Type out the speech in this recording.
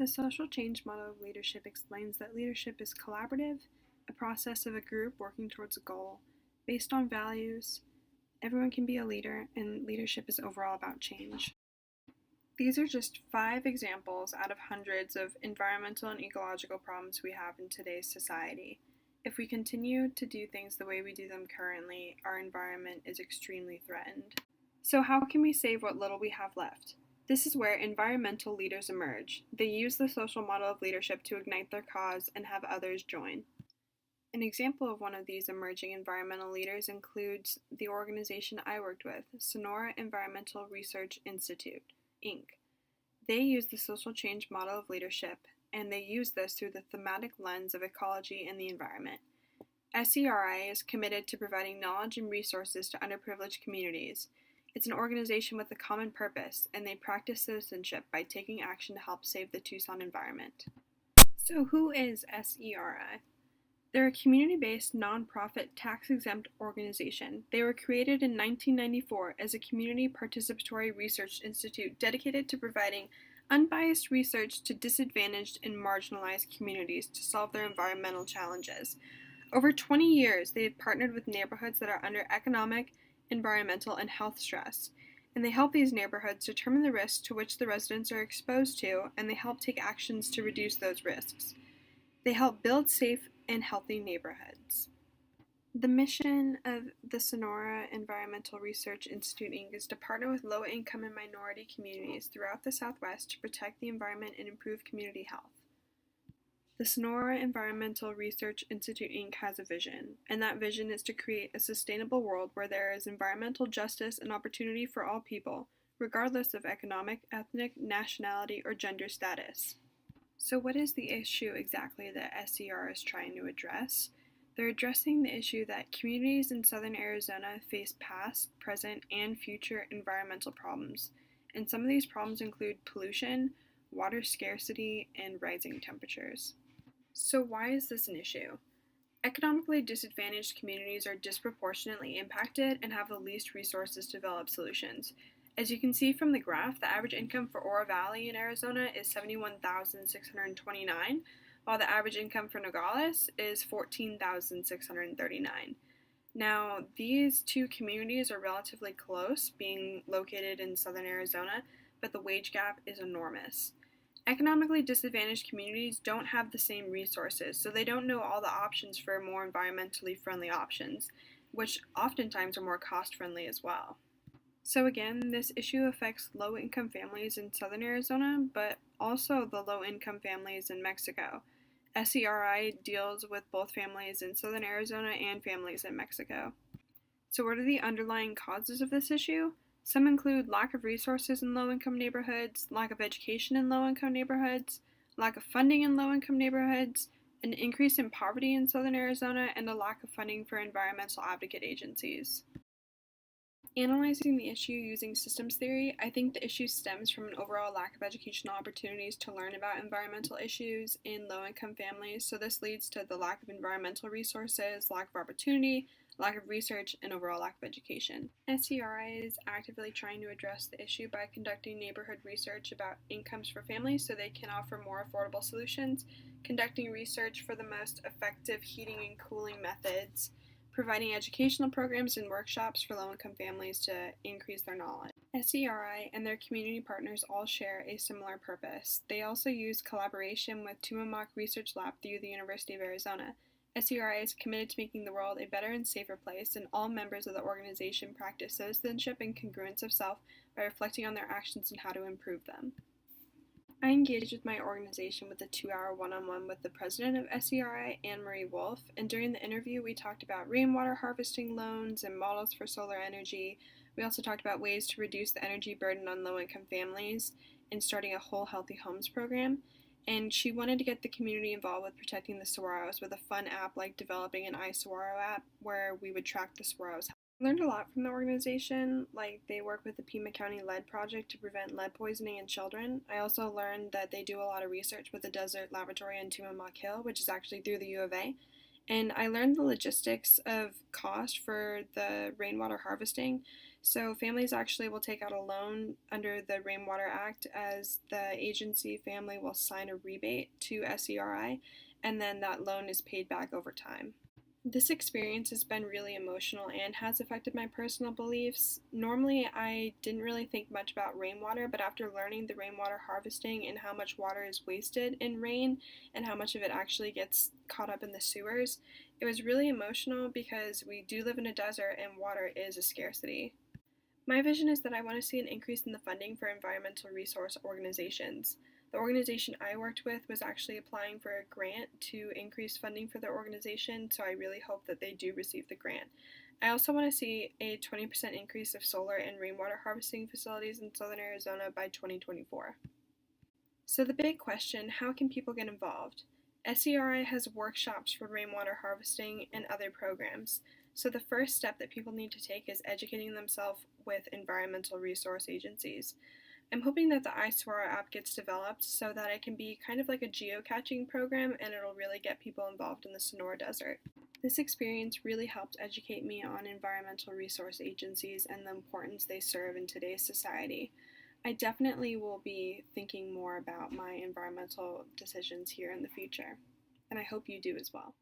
The social change model of leadership explains that leadership is collaborative, a process of a group working towards a goal, based on values. Everyone can be a leader, and leadership is overall about change. These are just 5 examples out of hundreds of environmental and ecological problems we have in today's society. If we continue to do things the way we do them currently, our environment is extremely threatened. So how can we save what little we have left? This is where environmental leaders emerge. They use the social model of leadership to ignite their cause and have others join. An example of one of these emerging environmental leaders includes the organization I worked with, Sonora Environmental Research Institute, Inc. They use the social change model of leadership, and they use this through the thematic lens of ecology and the environment. SERI is committed to providing knowledge and resources to underprivileged communities. It's an organization with a common purpose, and they practice citizenship by taking action to help save the Tucson environment. So who is SERI? They're a community-based, nonprofit, tax-exempt organization. They were created in 1994 as a community participatory research institute dedicated to providing unbiased research to disadvantaged and marginalized communities to solve their environmental challenges. Over 20 years, they have partnered with neighborhoods that are under economic, environmental, and health stress, and they help these neighborhoods determine the risks to which the residents are exposed to, and they help take actions to reduce those risks. They help build safe and healthy neighborhoods. The mission of the Sonora Environmental Research Institute, Inc. is to partner with low-income and minority communities throughout the Southwest to protect the environment and improve community health. The Sonora Environmental Research Institute, Inc. has a vision, and that vision is to create a sustainable world where there is environmental justice and opportunity for all people, regardless of economic, ethnic, nationality, or gender status. So what is the issue exactly that SER is trying to address? They're addressing the issue that communities in southern Arizona face past, present, and future environmental problems, and some of these problems include pollution, water scarcity, and rising temperatures. So why is this an issue? Economically disadvantaged communities are disproportionately impacted and have the least resources to develop solutions. As you can see from the graph, the average income for Oro Valley in Arizona is $71,629, while the average income for Nogales is $14,639. Now, these two communities are relatively close, being located in southern Arizona, but the wage gap is enormous. Economically disadvantaged communities don't have the same resources, so they don't know all the options for more environmentally friendly options, which oftentimes are more cost-friendly as well. So again, this issue affects low-income families in southern Arizona, but also the low-income families in Mexico. SERI deals with both families in southern Arizona and families in Mexico. So what are the underlying causes of this issue? Some include lack of resources in low-income neighborhoods, lack of education in low-income neighborhoods, lack of funding in low-income neighborhoods, an increase in poverty in southern Arizona, and a lack of funding for environmental advocate agencies. Analyzing the issue using systems theory, I think the issue stems from an overall lack of educational opportunities to learn about environmental issues in low-income families, so this leads to the lack of environmental resources, lack of opportunity, lack of research, and overall lack of education. SERI is actively trying to address the issue by conducting neighborhood research about incomes for families so they can offer more affordable solutions, conducting research for the most effective heating and cooling methods, providing educational programs and workshops for low-income families to increase their knowledge. SERI and their community partners all share a similar purpose. They also use collaboration with Tumamoc Research Lab through the University of Arizona. SERI is committed to making the world a better and safer place, and all members of the organization practice citizenship and congruence of self by reflecting on their actions and how to improve them. I engaged with my organization with a 2-hour one-on-one with the president of SERI, Anne-Marie Wolf, and during the interview we talked about rainwater harvesting loans and models for solar energy. We also talked about ways to reduce the energy burden on low-income families and starting a whole healthy homes program. And she wanted to get the community involved with protecting the saguaros with a fun app like developing an iSaguaro app where we would track the saguaros. I learned a lot from the organization, like they work with the Pima County Lead Project to prevent lead poisoning in children. I also learned that they do a lot of research with the Desert Laboratory in Tumamoc Hill, which is actually through the U of A. And I learned the logistics of cost for the rainwater harvesting. So families actually will take out a loan under the Rainwater Act, as the agency family will sign a rebate to SERI, and then that loan is paid back over time. This experience has been really emotional and has affected my personal beliefs. Normally, I didn't really think much about rainwater, but after learning the rainwater harvesting and how much water is wasted in rain and how much of it actually gets caught up in the sewers, it was really emotional because we do live in a desert and water is a scarcity. My vision is that I want to see an increase in the funding for environmental resource organizations. The organization I worked with was actually applying for a grant to increase funding for their organization, so I really hope that they do receive the grant. I also want to see a 20% increase of solar and rainwater harvesting facilities in southern Arizona by 2024. So the big question, how can people get involved? SERI has workshops for rainwater harvesting and other programs. So the first step that people need to take is educating themselves with environmental resource agencies. I'm hoping that the iSwara app gets developed so that it can be kind of like a geocaching program and it'll really get people involved in the Sonora Desert. This experience really helped educate me on environmental resource agencies and the importance they serve in today's society. I definitely will be thinking more about my environmental decisions here in the future, and I hope you do as well.